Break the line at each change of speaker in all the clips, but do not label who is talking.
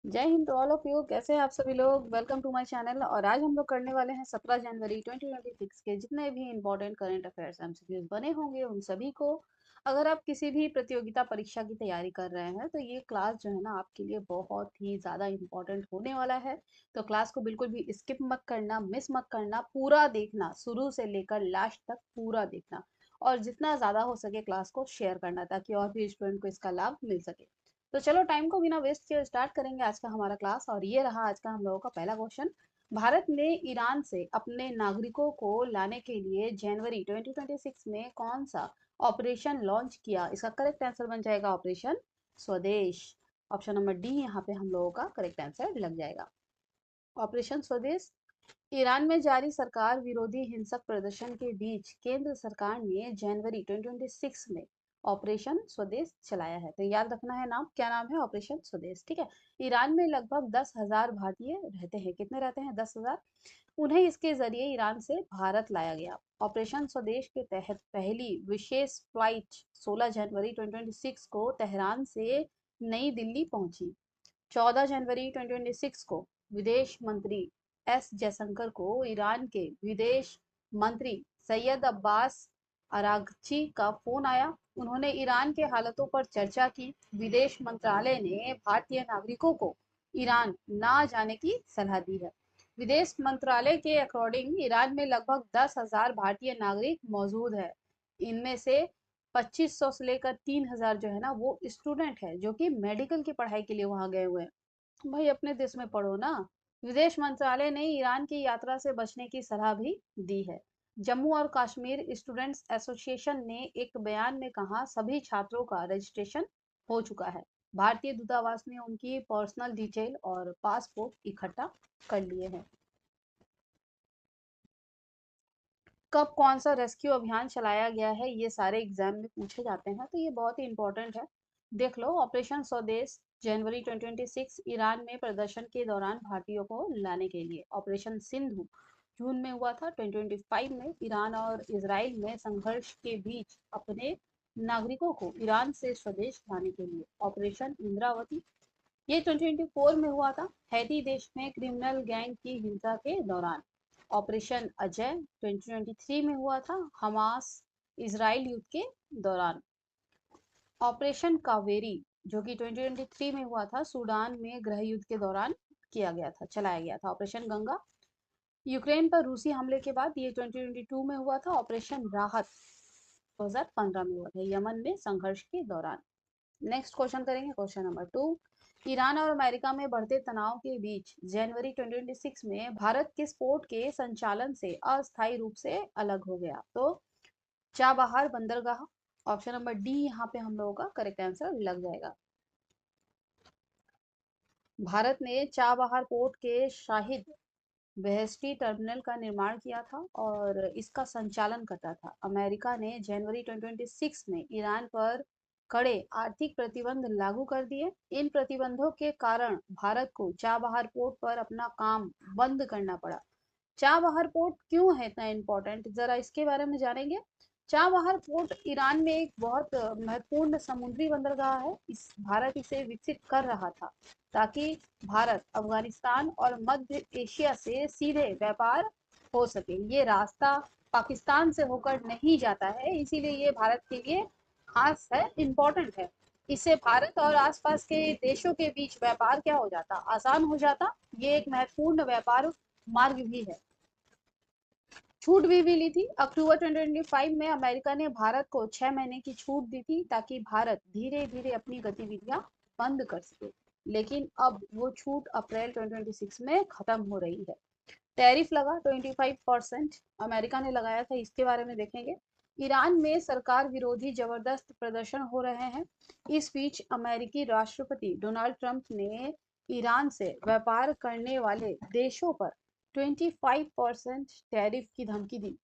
जय Hind to all of you. कैसे हैं आप सभी लोग? Welcome to my channel. और आज हम लोग करने वाले हैं 17 जनवरी 2026 के जितने भी इंपॉर्टेंट करंट अफेयर्स एमसीक्यूज बने होंगे उन सभी को। अगर आप किसी भी प्रतियोगिता परीक्षा की तैयारी कर रहे हैं तो ये क्लास जो है ना आपके लिए बहुत ही ज़्यादा इंपॉर्टेंट होने वाला है। तो क्लास को बिल्कुल भी स्किप मत करना, मिस मत करना, पूरा देखना, शुरू से लेकर लास्ट तक पूरा देखना। और जितना ज़्यादा हो सके क्लास को शेयर करना ताकि और भी स्टूडेंट को इसका लाभ मिल सके। तो चलो टाइम को बिना वेस्ट किए स्टार्ट करेंगे आज का हमारा क्लास। और ये रहा आज का हम लोगों का पहला क्वेश्चन। भारत ने ईरान से अपने नागरिकों को लाने के लिए जनवरी 2026 में कौन सा ऑपरेशन लॉन्च किया? इसका करेक्ट आंसर बन जाएगा ऑपरेशन स्वदेश। ऑप्शन नंबर डी यहाँ पे हम लोगों का करेक्ट आंसर लग जाएगा। ऑपरेशन स्वदेश। ईरान में जारी सरकार विरोधी हिंसक प्रदर्शन के बीच केंद्र सरकार ने जनवरी 2026 में ऑपरेशन स्वदेश चलाया है। तो याद रखना है नाम, क्या नाम है? ऑपरेशन स्वदेश। ठीक है। ईरान में लगभग 10,000 भारतीय रहते हैं। कितने रहते हैं? 10,000। उन्हें इसके जरिए ईरान से भारत लाया गया। ऑपरेशन स्वदेश के तहत पहली विशेष फ्लाइट 16 जनवरी 2026 को तेहरान से नई दिल्ली पहुंची। 14 जनवरी 2026 को विदेश मंत्री एस जयशंकर को ईरान के विदेश मंत्री सैयद अब्बास अरागची का फोन आया। उन्होंने ईरान के हालातों पर चर्चा की। विदेश मंत्रालय ने भारतीय नागरिकों को ईरान ना जाने की सलाह दी है। विदेश मंत्रालय के अकॉर्डिंग ईरान में लगभग 10,000 भारतीय नागरिक मौजूद है। इनमें से 2500 से लेकर 3,000 जो है ना वो स्टूडेंट है जो कि मेडिकल की पढ़ाई के लिए वहां गए हुए हैं। भाई अपने देश में पढ़ो ना। विदेश मंत्रालय ने ईरान की यात्रा से बचने की सलाह भी दी है। जम्मू और कश्मीर स्टूडेंट्स एसोसिएशन ने एक बयान में कहा सभी छात्रों का रजिस्ट्रेशन हो चुका है। भारतीय दूतावास ने उनकी पर्सनल डिटेल और पासपोर्ट इकट्ठा कर लिए हैं। कब कौन सा रेस्क्यू अभियान चलाया गया है ये सारे एग्जाम में पूछे जाते हैं तो ये बहुत ही इंपॉर्टेंट है। देख लो, ऑपरेशन स्वदेश जनवरी 2026 ईरान में प्रदर्शन के दौरान भारतीयों को लाने के लिए। ऑपरेशन सिंधु जून में हुआ था 2025 में ईरान और इसराइल में संघर्ष के बीच अपने नागरिकों को ईरान से स्वदेश लाने के लिए। ऑपरेशन इंद्रावती ये 2024 में हुआ था हैती देश में क्रिमिनल गैंग की हिंसा के दौरान। ऑपरेशन अजय 2023 में हुआ था हमास इजराइल युद्ध के दौरान। ऑपरेशन कावेरी जो कि 2023 में हुआ था सूडान में गृह युद्ध के दौरान किया गया था, चलाया गया था। ऑपरेशन गंगा यूक्रेन पर रूसी हमले के बाद ये 2022 में हुआ था। ऑपरेशन राहत 2015 में हुआ था यमन में संघर्ष के दौरान। नेक्स्ट क्वेश्चन करेंगे, क्वेश्चन नंबर 2। ईरान और अमेरिका में बढ़ते तनाव के बीच जनवरी 2026 में भारत किस पोर्ट के संचालन से अस्थायी रूप से अलग हो गया? तो चाबहार बंदरगाह। ऑप्शन नंबर डी यहाँ पे हम लोगों का करेक्ट आंसर लग जाएगा। भारत ने चाबहार पोर्ट के शाहिद बेहेश्ती टर्मिनल का निर्माण किया था और इसका संचालन करता था। अमेरिका ने जनवरी 2026 में ईरान पर कड़े आर्थिक प्रतिबंध लागू कर दिए। इन प्रतिबंधों के कारण भारत को चाबहार पोर्ट पर अपना काम बंद करना पड़ा। चाबहार पोर्ट क्यों है इतना इम्पोर्टेंट, जरा इसके बारे में जानेंगे। चाबहार पोर्ट ईरान में एक बहुत महत्वपूर्ण समुद्री बंदरगाह है। इस भारत इसे विकसित कर रहा था ताकि भारत अफगानिस्तान और मध्य एशिया से सीधे व्यापार हो सके। ये रास्ता पाकिस्तान से होकर नहीं जाता है, इसीलिए ये भारत के लिए खास है, इम्पोर्टेंट है। इससे भारत और आसपास के देशों के बीच व्यापार क्या हो जाता? आसान हो जाता। ये एक महत्वपूर्ण व्यापार मार्ग भी है। छूट भी मिली थी। अक्टूबर 2025 में अमेरिका ने भारत को 6 महीने की छूट दी थी ताकि भारत धीरे धीरे अपनी गतिविधियां बंद कर सके। लेकिन अब वो छूट अप्रैल 2026 में खत्म हो रही है। टैरिफ लगा 25% अमेरिका ने लगाया था, इसके बारे में देखेंगे। ईरान में सरकार विरोधी जबरदस्त प्रदर्शन हो रहे हैं। इस बीच अमेरिकी राष्ट्रपति डोनाल्ड ट्रंप ने ईरान से व्यापार करने वाले देशों पर 25% टैरिफ की धमकी दी।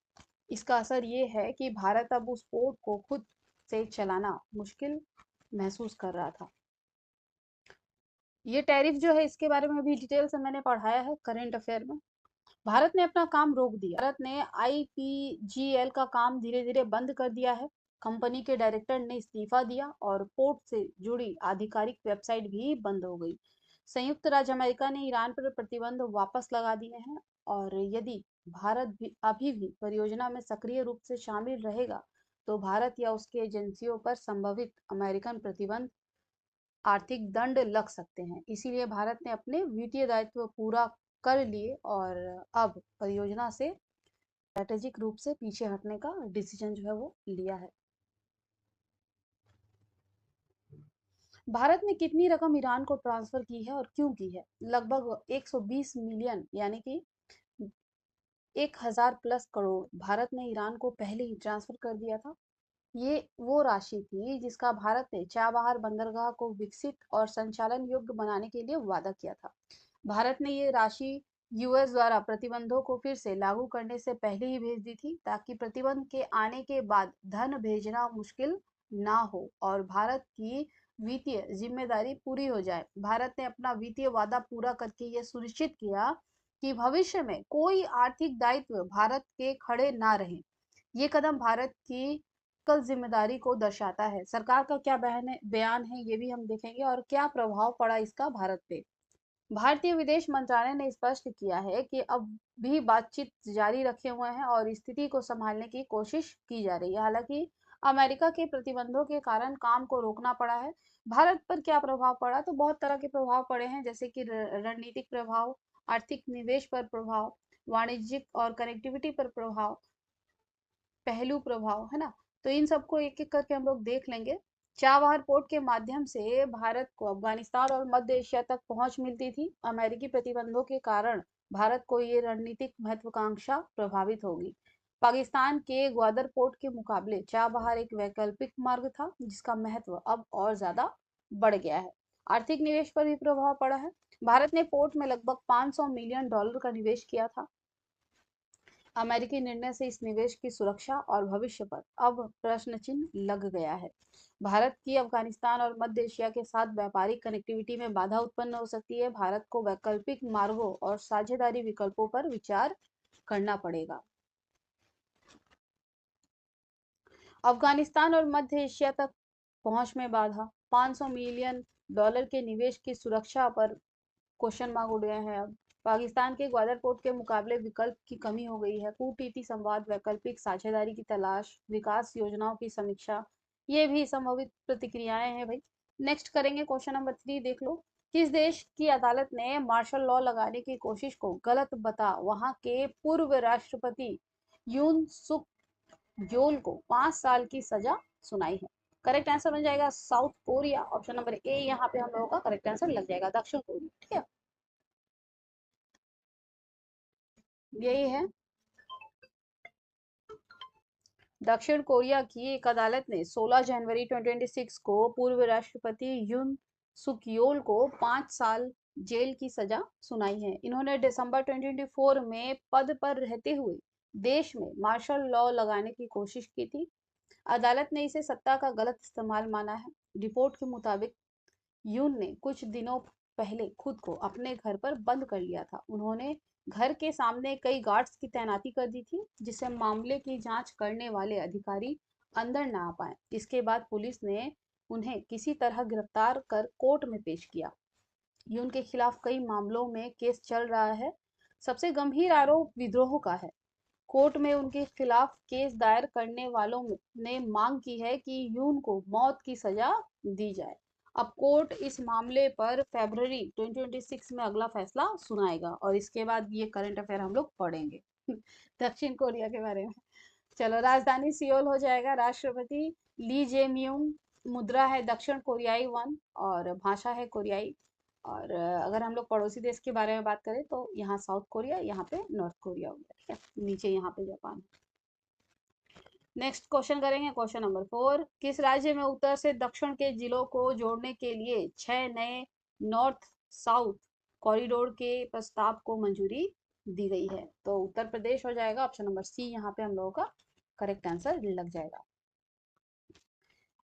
इसका असर ये है कि भारत अब उस पोर्ट को खुद से चलाना मुश्किल महसूस कर रहा था। ये टैरिफ जो है इसके बारे में भी डिटेल से मैंने पढ़ाया है करंट अफेयर में। भारत ने अपना काम रोक दिया। भारत ने आईपीजीएल का काम धीरे धीरे बंद कर दिया है। कंपनी के डायरेक्टर ने इस्तीफा दिया और पोर्ट से जुड़ी आधिकारिक वेबसाइट भी बंद हो गई। संयुक्त राज्य अमेरिका ने ईरान पर प्रतिबंध वापस लगा दिए हैं, और यदि भारत भी अभी भी परियोजना में सक्रिय रूप से शामिल रहेगा, तो भारत या उसकी एजेंसियों पर संभावित अमेरिकन प्रतिबंध आर्थिक दंड लग सकते हैं। इसीलिए भारत ने अपने वित्तीय दायित्व पूरा कर लिए और अब परियोजना से स्ट्रेटेजिक रूप से पीछे हटने का डिसीजन जो है वो लिया है। भारत ने कितनी रकम ईरान को ट्रांसफर की है और क्यों की है? लगभग 120 मिलियन, यानी कि 1000 प्लस करोड़ भारत ने ईरान को पहले ही ट्रांसफर कर दिया था। ये वो राशि थी जिसका भारत ने चाबहार बंदरगाह को विकसित और संचालन योग्य बनाने के लिए वादा किया था। भारत ने ये राशि यूएस द्वारा प्रतिबंधों को फिर से लागू करने से पहले ही भेज दी थी, ताकि प्रतिबंध के आने के बाद धन भेजना मुश्किल ना हो और भारत की वित्तीय जिम्मेदारी पूरी हो जाए। भारत ने अपना वित्तीय वादा पूरा करके यह सुनिश्चित किया कि भविष्य में कोई आर्थिक दायित्व भारत के खड़े ना रहे। ये कदम भारत की कल जिम्मेदारी को दर्शाता है। सरकार का क्या बयान है ये भी हम देखेंगे, और क्या प्रभाव पड़ा इसका भारत पे। भारतीय विदेश मंत्रालय ने स्पष्ट किया है कि अब भी बातचीत जारी रखे हुए हैं और स्थिति को संभालने की कोशिश की जा रही है। हालांकि अमेरिका के प्रतिबंधों के कारण काम को रोकना पड़ा है। भारत पर क्या प्रभाव पड़ा? तो बहुत तरह के प्रभाव पड़े हैं, जैसे कि रणनीतिक प्रभाव, आर्थिक निवेश पर प्रभाव, वाणिज्यिक और कनेक्टिविटी पर प्रभाव, पहलू प्रभाव, है ना। तो इन सबको एक एक करके हम लोग देख लेंगे। चाबहार पोर्ट के माध्यम से भारत को अफगानिस्तान और मध्य एशिया तक पहुंच मिलती थी। अमेरिकी प्रतिबंधों के कारण भारत को ये रणनीतिक महत्वाकांक्षा प्रभावित होगी। पाकिस्तान के ग्वादर पोर्ट के मुकाबले चाबहार एक वैकल्पिक मार्ग था, जिसका महत्व अब और ज्यादा बढ़ गया है। आर्थिक निवेश पर भी प्रभाव पड़ा है। भारत ने पोर्ट में लगभग 500 मिलियन डॉलर का निवेश किया था। अमेरिकी निर्णय से इस निवेश की सुरक्षा और भविष्य पर अब प्रश्न चिन्ह लग गया है। भारत की अफगानिस्तान और मध्य एशिया के साथ व्यापारिक कनेक्टिविटी में बाधा उत्पन्न हो सकती है। भारत को वैकल्पिक मार्गों और साझेदारी विकल्पों पर विचार करना पड़ेगा। अफगानिस्तान और मध्य एशिया तक पहुंच में बाधा, 500 मिलियन डॉलर के निवेश की सुरक्षा पर क्वेश्चन मार्क उठ गए हैं। अब पाकिस्तान के ग्वादर पोर्ट के मुकाबले विकल्प की कमी हो गई है। कूटनीति संवाद, वैकल्पिक साझेदारी की तलाश, विकास योजनाओं की समीक्षा, ये भी संभावित प्रतिक्रियाएं हैं भाई। नेक्स्ट करेंगे क्वेश्चन नंबर 3, देख लो। किस देश की अदालत ने मार्शल लॉ लगाने की कोशिश को गलत बता वहां के पूर्व राष्ट्रपति यून सुक योल को 5 साल की सजा सुनाई है? करेक्ट आंसर बन जाएगा south Korea. Option number A यहाँ पे हम लोगों का करेक्ट आंसर लग जाएगा, दक्षिण कोरिया। ठीक है, यही है। दक्षिण कोरिया की एक अदालत ने 16 जनवरी 2026 को पूर्व राष्ट्रपति यून सुक योल को 5 साल जेल की सजा सुनाई है। इन्होंने दिसंबर 2024 में पद पर रहते हुए देश में मार्शल लॉ लगाने की कोशिश की थी। अदालत ने इसे सत्ता का गलत इस्तेमाल माना है। रिपोर्ट के मुताबिक यून ने कुछ दिनों पहले खुद को अपने घर पर बंद कर लिया था। उन्होंने घर के सामने कई गार्ड्स की तैनाती कर दी थी, जिससे मामले की जांच करने वाले अधिकारी अंदर ना आ पाए। इसके बाद पुलिस ने उन्हें किसी तरह गिरफ्तार कर कोर्ट में पेश किया। यून के खिलाफ कई मामलों में केस चल रहा है। सबसे गंभीर आरोप विद्रोह का है। कोर्ट में उनके खिलाफ केस दायर करने वालों ने मांग की है कि यून को मौत की सजा दी जाए। अब कोर्ट इस मामले पर फरवरी 2026 में अगला फैसला सुनाएगा, और इसके बाद ये करंट अफेयर हम लोग पढ़ेंगे दक्षिण कोरिया के बारे में। चलो, राजधानी सियोल हो जाएगा। राष्ट्रपति ली जे म्यूंग, मुद्रा है दक्षिण कोरियाई वन, और भाषा है कोरियाई। और अगर हम लोग पड़ोसी देश के बारे में बात करें तो यहाँ साउथ कोरिया, यहाँ पे नॉर्थ कोरिया हो गया। ठीक है, नीचे यहाँ पे जापान। नेक्स्ट क्वेश्चन करेंगे, क्वेश्चन नंबर 4। किस राज्य में उत्तर से दक्षिण के जिलों को जोड़ने के लिए 6 नए नॉर्थ साउथ कॉरिडोर के प्रस्ताव को मंजूरी दी गई है? तो उत्तर प्रदेश हो जाएगा। ऑप्शन नंबर सी यहाँ पे हम लोगों का करेक्ट आंसर लग जाएगा।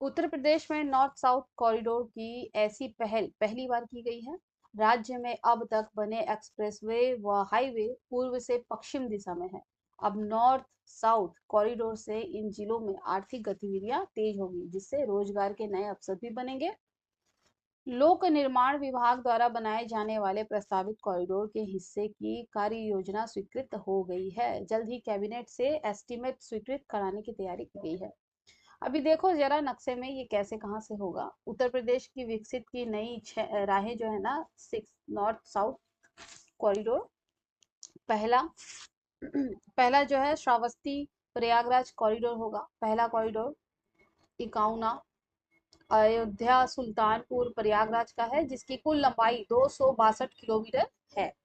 उत्तर प्रदेश में नॉर्थ साउथ कॉरिडोर की ऐसी पहल पहली बार की गई है। राज्य में अब तक बने एक्सप्रेसवे व हाईवे पूर्व से पश्चिम दिशा में है। अब नॉर्थ साउथ कॉरिडोर से इन जिलों में आर्थिक गतिविधियां तेज होगी, जिससे रोजगार के नए अवसर भी बनेंगे। लोक निर्माण विभाग द्वारा बनाए जाने वाले प्रस्तावित कॉरिडोर के हिस्से की कार्य योजना स्वीकृत हो गई है। जल्द ही कैबिनेट से एस्टीमेट स्वीकृत कराने की तैयारी की गई है। अभी देखो जरा नक्शे में ये कैसे कहाँ से होगा। उत्तर प्रदेश की विकसित की नई राहें जो है ना, 6 नॉर्थ साउथ कॉरिडोर। पहला पहला जो है श्रावस्ती प्रयागराज कॉरिडोर होगा, पहला कॉरिडोर। 51 अयोध्या सुल्तानपुर प्रयागराज का है, जिसकी कुल लंबाई 262 किलोमीटर है।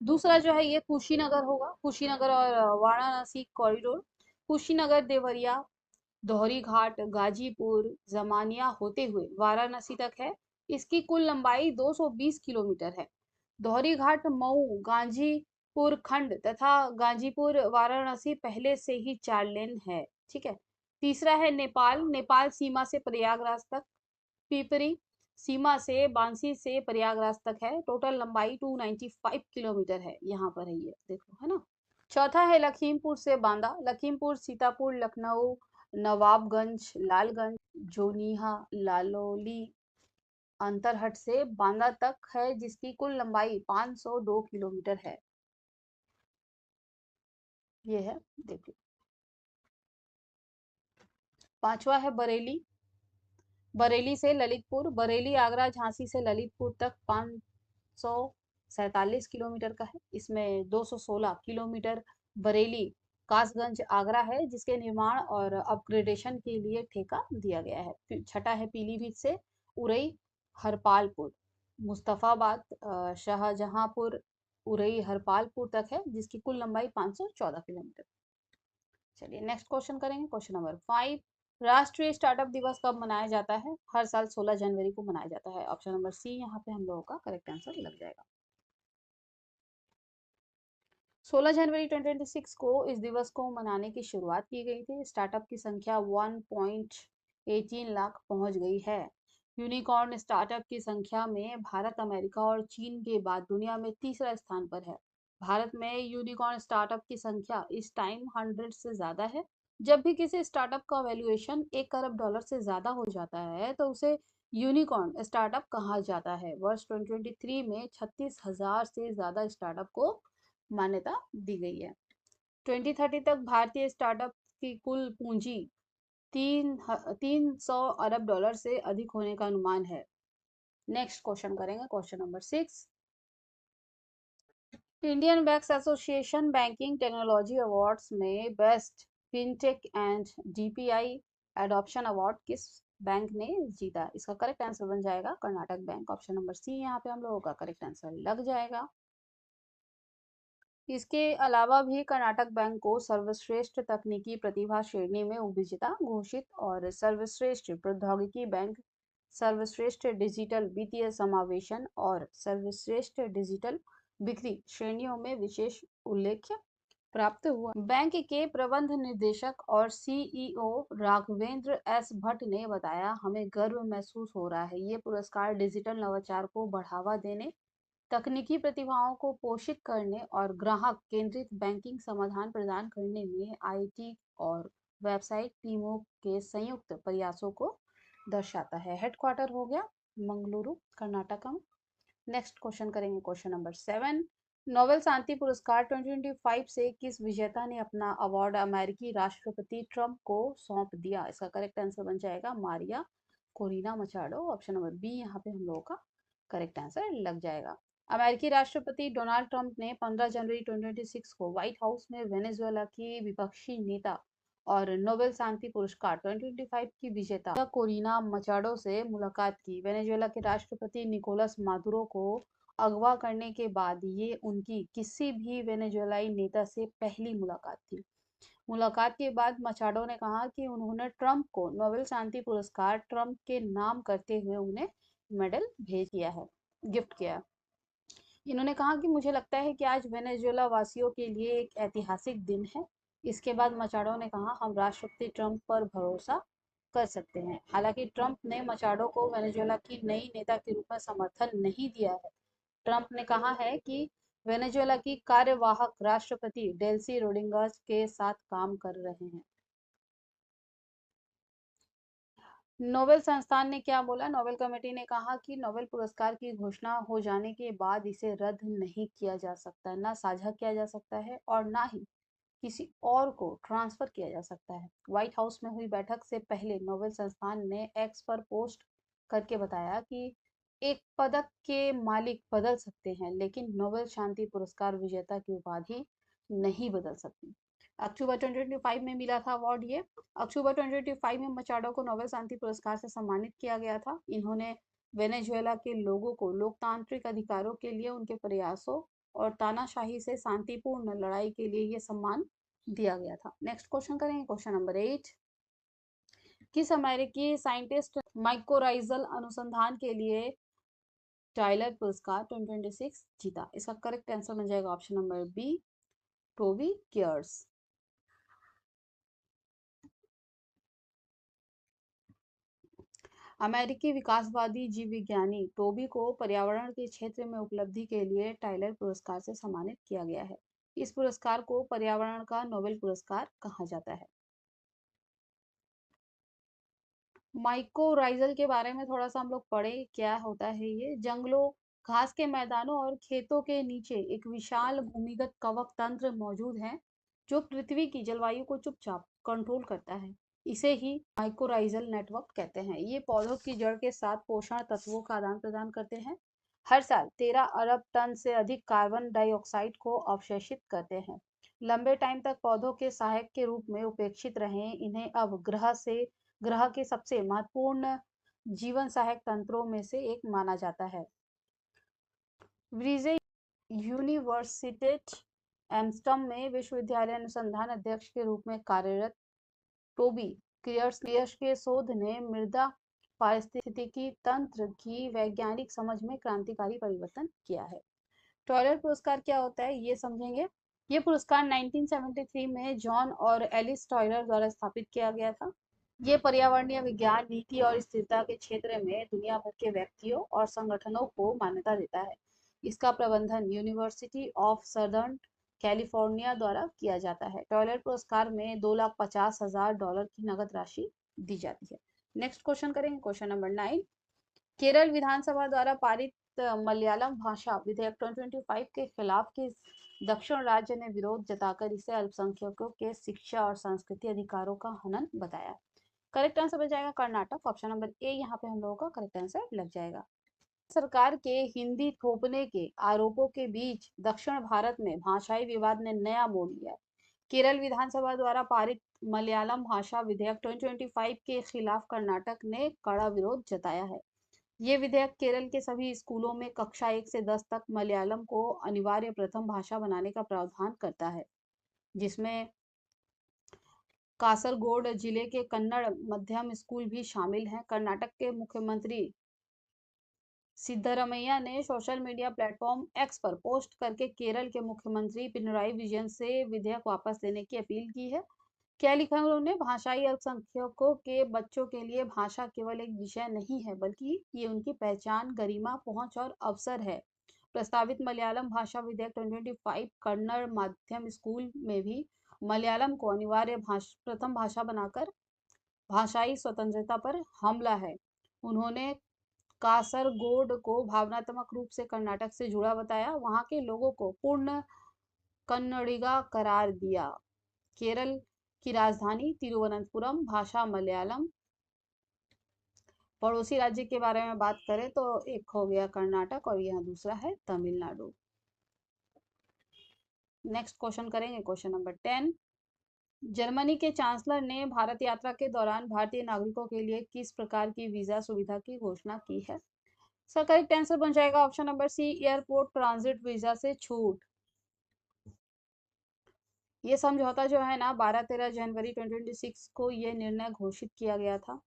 दूसरा जो है ये कुशीनगर होगा, कुशीनगर और वाराणसी कॉरिडोर। कुशीनगर देवरिया दोहरी घाट गाजीपुर जमानिया होते हुए वाराणसी तक है। इसकी कुल लंबाई 220 किलोमीटर है। दोहरी घाट मऊ गाजीपुर खंड तथा गाजीपुर वाराणसी पहले से ही 4 लेन है। ठीक है। तीसरा है नेपाल, नेपाल सीमा से प्रयागराज तक। पिपरी सीमा से बांसी से प्रयागराज तक है। टोटल लंबाई 295 किलोमीटर है। यहाँ पर है ये देखो, है ना। चौथा है लखीमपुर से बांदा, लखीमपुर सीतापुर लखनऊ नवाबगंज लालगंज जोनीहा लालौली अंतरहट से बांदा तक है, जिसकी कुल लंबाई 502 किलोमीटर है। ये है, देखिए। पांचवा है बरेली, बरेली से ललितपुर, बरेली आगरा झांसी से ललितपुर तक 547 किलोमीटर का है। इसमें 216 किलोमीटर बरेली कासगंज आगरा है, जिसके निर्माण और अपग्रेडेशन के लिए ठेका दिया गया है। छठा है पीलीभीत से उरई हरपालपुर, मुस्तफाबाद शाहजहांपुर उरई हरपालपुर तक है, जिसकी कुल लंबाई 514 किलोमीटर। चलिए नेक्स्ट क्वेश्चन करेंगे, क्वेश्चन नंबर 5। राष्ट्रीय स्टार्टअप दिवस कब मनाया जाता है? हर साल 16 जनवरी को मनाया जाता है। ऑप्शन नंबर सी यहाँ पे हम लोगों का करेक्ट आंसर लग जाएगा। 16 जनवरी 2026 को इस दिवस को मनाने की शुरुआत की गई थी। स्टार्टअप की संख्या 1.18 लाख पहुंच गई है। यूनिकॉर्न स्टार्टअप की संख्या में भारत अमेरिका और चीन के बाद दुनिया में तीसरा स्थान पर है। भारत में यूनिकॉर्न स्टार्टअप की संख्या इस टाइम 100 से ज्यादा है। जब भी किसी स्टार्टअप का वैल्यूएशन $1 अरब से ज्यादा हो जाता है तो उसे यूनिकॉर्न स्टार्टअप कहा जाता है। वर्ष 2023 में 36,000 से ज्यादा स्टार्टअप को मान्यता दी गई है। 2030 तक भारतीय स्टार्टअप की कुल पूंजी 300 अरब से अधिक होने का अनुमान है। नेक्स्ट क्वेश्चन करेंगे, question number 6। Indian banks association banking technology awards में best fintech and DPI adoption award किस बैंक ने जीता? इसका करेक्ट आंसर बन जाएगा Karnataka bank. Option number C यहाँ पे हम लोगों का करेक्ट आंसर लग जाएगा। इसके अलावा भी कर्नाटक बैंक को सर्वश्रेष्ठ तकनीकी प्रतिभा श्रेणी में उपविजेता घोषित और सर्वश्रेष्ठ प्रौद्योगिकी बैंक, सर्वश्रेष्ठ डिजिटल वित्तीय समावेशन और सर्वश्रेष्ठ डिजिटल बिक्री श्रेणियों में विशेष उल्लेख प्राप्त हुआ। बैंक के प्रबंध निदेशक और सीईओ राघवेंद्र एस भट्ट ने बताया, हमें गर्व महसूस हो रहा है। ये पुरस्कार डिजिटल नवाचार को बढ़ावा देने, तकनीकी प्रतिभाओं को पोषित करने और ग्राहक केंद्रित बैंकिंग समाधान प्रदान करने में आईटी और वेबसाइट टीमों के संयुक्त प्रयासों को दर्शाता है। हेडक्वार्टर हो गया मंगलुरु कर्नाटक में। नेक्स्ट क्वेश्चन करेंगे, क्वेश्चन नंबर 7। नोबेल शांति पुरस्कार 2025 से किस विजेता ने अपना अवार्ड अमेरिकी राष्ट्रपति ट्रंप को सौंप दिया? इसका करेक्ट आंसर बन जाएगा Maria Corina Machado. Option number B यहाँ पे हम लोगों का करेक्ट आंसर लग जाएगा। अमेरिकी राष्ट्रपति डोनाल्ड ट्रंप ने 15 जनवरी 2026 को व्हाइट हाउस में वेनेजुएला की विपक्षी नेता और नोबेल शांति पुरस्कार 2025 की विजेता कोरिना मचाडो से मुलाकात की। वेनेजुएला के राष्ट्रपति निकोलस मादुरो को अगवा करने के बाद ये उनकी किसी भी वेनेजुएलाई नेता से पहली मुलाकात थी। मुलाकात के बाद मचाडो ने कहा कि उन्होंने ट्रंप को नोबेल शांति पुरस्कार ट्रंप के नाम करते हुए उन्हें मेडल भेज किया है, गिफ्ट किया है। इन्होंने कहा कि मुझे लगता है कि आज वेनेजुएला वासियों के लिए एक ऐतिहासिक दिन है। इसके बाद मचाडो ने कहा, हम राष्ट्रपति ट्रंप पर भरोसा कर सकते हैं। हालांकि ट्रंप ने मचाडो को वेनेजुएला की नई नेता के रूप में समर्थन नहीं दिया है। ट्रंप ने कहा है कि वेनेजुएला की कार्यवाहक राष्ट्रपति डेल्सी रोड्रिगेज के साथ काम कर रहे हैं। नोबेल संस्थान ने क्या बोला? नोबेल कमेटी ने कहा कि नोबेल पुरस्कार की घोषणा हो जाने के बाद इसे रद्द नहीं किया जा सकता, ना साझा किया जा सकता है और ना ही किसी और को ट्रांसफर किया जा सकता है। व्हाइट हाउस में हुई बैठक से पहले नोबेल संस्थान ने एक्स पर पोस्ट करके बताया कि एक पदक के मालिक बदल सकते हैं, लेकिन नोबेल शांति पुरस्कार विजेता की उपाधि नहीं बदल सकती। अक्टूबर 2025 में मिला था अवार्ड ये। अक्टूबर 2025 में मचाडो को नोबेल शांति पुरस्कार से सम्मानित किया गया था। इन्होंने वेनेजुएला के लोगों को लोकतांत्रिक अधिकारों के लिए उनके प्रयासों और तानाशाही से शांतिपूर्ण लड़ाई के लिए ये सम्मान दिया गया था। नेक्स्ट क्वेश्चन करेंगे, क्वेश्चन नंबर 8। किस अमेरिकी साइंटिस्ट माइकोराइजल अनुसंधान के लिए टाइलर पुरस्कार 2026 जीता? इसका करेक्ट आंसर बन जाएगा option number B, Toby Kiers. अमेरिकी विकासवादी जीव विज्ञानी टोबी को पर्यावरण के क्षेत्र में उपलब्धि के लिए टाइलर पुरस्कार से सम्मानित किया गया है। इस पुरस्कार को पर्यावरण का नोबेल पुरस्कार कहा जाता है। माइकोराइजल के बारे में थोड़ा सा हम लोग पढ़े, क्या होता है ये? जंगलों, घास के मैदानों और खेतों के नीचे एक विशाल भूमिगत कवक तंत्र मौजूद है जो पृथ्वी की जलवायु को चुपचाप कंट्रोल करता है। इसे ही माइकोराइजल नेटवर्क कहते हैं। ये पौधों की जड़ के साथ पोषण तत्वों का आदान प्रदान करते हैं। हर साल 13 अरब टन से अधिक कार्बन डाइऑक्साइड को अवशोषित करते हैं। लंबे टाइम तक पौधों के सहायक के रूप में उपेक्षित रहे इन्हें अब ग्रह के सबसे महत्वपूर्ण जीवन सहायक तंत्रों में से एक माना जाता है। व्रीजे यूनिवर्सिटेट एम्स्टर्डम में विश्वविद्यालय अनुसंधान अध्यक्ष के रूप में कार्यरत टोबी क्रियर्स के शोध ने मृदा पारिस्थितिकी तंत्र की वैज्ञानिक समझ में क्रांतिकारी परिवर्तन किया है। टॉयलर पुरस्कार क्या होता है ये समझेंगे। ये पुरस्कार 1973 में जॉन और एलिस टॉयलर द्वारा स्थापित किया गया था। ये पर्यावरणीय विज्ञान, नीति और स्थिरता के क्षेत्र में दुनिया भर के व्यक्तियों और संगठनों को मान्यता देता है। इसका प्रबंधन यूनिवर्सिटी ऑफ सदर्न कैलिफोर्निया द्वारा किया जाता है। टॉयलर पुरस्कार में $2,50,000 की नगद राशि दी जाती है। नेक्स्ट क्वेश्चन करेंगे, क्वेश्चन नंबर 9। केरल विधानसभा द्वारा पारित मलयालम भाषा विधेयक 2025 के खिलाफ किस दक्षिण राज्य ने विरोध जताकर इसे अल्पसंख्यकों के शिक्षा और संस्कृति अधिकारों का हनन बताया? करेक्ट आंसर बन जाएगा कर्नाटक। ऑप्शन नंबर ए यहाँ पे हम लोगों का करेक्ट आंसर लग जाएगा। सरकार के हिंदी थोपने के आरोपों के बीच दक्षिण भारत में भाषाई विवाद ने नया मोड़ लिया। केरल विधानसभा द्वारा पारित मलयालम भाषा विधेयक 2025 के खिलाफ कर्नाटक ने कड़ा विरोध जताया है। ये विधेयक केरल के सभी स्कूलों में कक्षा 1 से 10 तक मलयालम को अनिवार्य प्रथम भाषा बनाने का प्रावधान करता है, जिसमें कासरगोड जिले के कन्नड़ मध्यम स्कूल भी शामिल हैं। कर्नाटक के मुख्यमंत्री सिद्धरमैया ने सोशल मीडिया प्लेटफॉर्म एक्स पर पोस्ट करके केरल के मुख्यमंत्री पिनराई विजयन से विधेयक वापस लेने की अपील की है। क्या लिखा है उन्होंने? भाषाई अल्पसंख्यकों के बच्चों के लिए भाषा केवल एक विषय नहीं है, बल्कि ये उनकी पहचान, गरिमा, पहुंच और अवसर है। प्रस्तावित मलयालम भाषा विधेयक 2025 कन्नड़ माध्यम स्कूल में भी मलयालम को अनिवार्य प्रथम भाषा बनाकर भाषाई स्वतंत्रता पर हमला है। उन्होंने कासरगोड को भावनात्मक रूप से कर्नाटक से जुड़ा बताया, वहां के लोगों को पूर्ण कन्नडिगा करार दिया। केरल की राजधानी तिरुवनंतपुरम, भाषा मलयालम। पड़ोसी राज्य के बारे में बात करें तो एक हो गया कर्नाटक और यह दूसरा है तमिलनाडु। नेक्स्ट क्वेश्चन करेंगे, क्वेश्चन नंबर 10। जर्मनी के चांसलर ने भारत यात्रा के दौरान भारतीय नागरिकों के लिए किस प्रकार की वीजा सुविधा की घोषणा की है? इसका करेक्ट आंसर बन जाएगा option number C, airport transit visa से छूट। ये समझौता जो है ना 12-13 जनवरी 2026 को ये निर्णय घोषित किया गया था।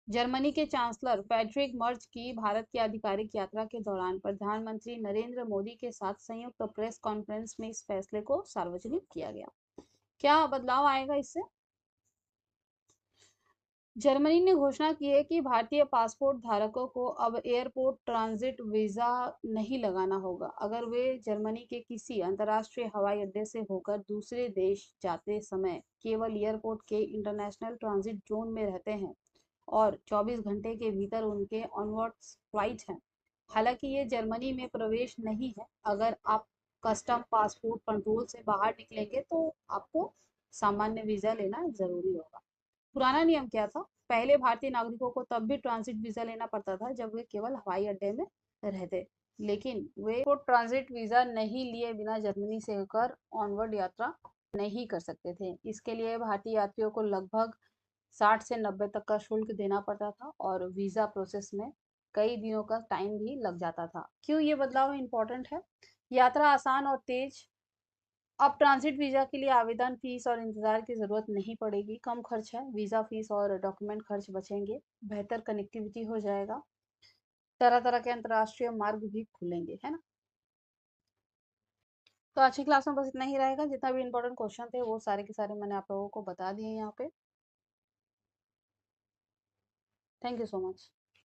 जर्मनी के चांसलर फ्रेडरिक मर्ज की भारत की आधिकारिक यात्रा के दौरान प्रधानमंत्री नरेंद्र मोदी के साथ संयुक्त प्रेस कॉन्फ्रेंस में इस फैसले को सार्वजनिक किया गया। क्या बदलाव आएगा इससे? जर्मनी ने घोषणा की है कि भारतीय पासपोर्ट धारकों को अब एयरपोर्ट ट्रांजिट वीजा नहीं लगाना होगा अगर वे जर्मनी के किसी अंतर्राष्ट्रीय हवाई अड्डे से होकर दूसरे देश जाते समय केवल एयरपोर्ट के इंटरनेशनल ट्रांजिट जोन में रहते हैं और 24 घंटे के भीतर उनके ऑनवर्ड फ्लाइट हैं। हालांकि ये जर्मनी में प्रवेश नहीं है। अगर आप कस्टम पासपोर्ट कंट्रोल से बाहर निकलेंगे तो आपको सामान्य वीजा लेना जरूरी होगा। पुराना नियम क्या था? पहले भारतीय नागरिकों को तब भी ट्रांजिट वीजा लेना पड़ता था जब वे केवल हवाई अड्डे में रहते, लेकिन वे को ट्रांजिट वीजा नहीं लिए बिना जर्मनी से होकर ऑनवर्ड यात्रा नहीं कर सकते थे। इसके लिए भारतीय यात्रियों को लगभग 60 से 90 तक का शुल्क देना पड़ता था और वीजा प्रोसेस में कई दिनों का टाइम भी लग जाता था। क्यों ये बदलाव इम्पोर्टेंट है? यात्रा आसान और तेज। अब ट्रांजिट वीजा के लिए आवेदन फीस और इंतजार की जरूरत नहीं पड़ेगी। कम खर्च है, वीजा फीस और डॉक्यूमेंट खर्च बचेंगे। बेहतर कनेक्टिविटी हो जाएगा। तरह तरह के अंतर्राष्ट्रीय मार्ग भी खुलेंगे, है ना। तो आज की क्लास में बस इतना ही रहेगा। जितना भी इंपॉर्टेंट क्वेश्चन थे वो सारे के सारे मैंने आप लोगों को बता दिए यहाँ पे। Thank you so much.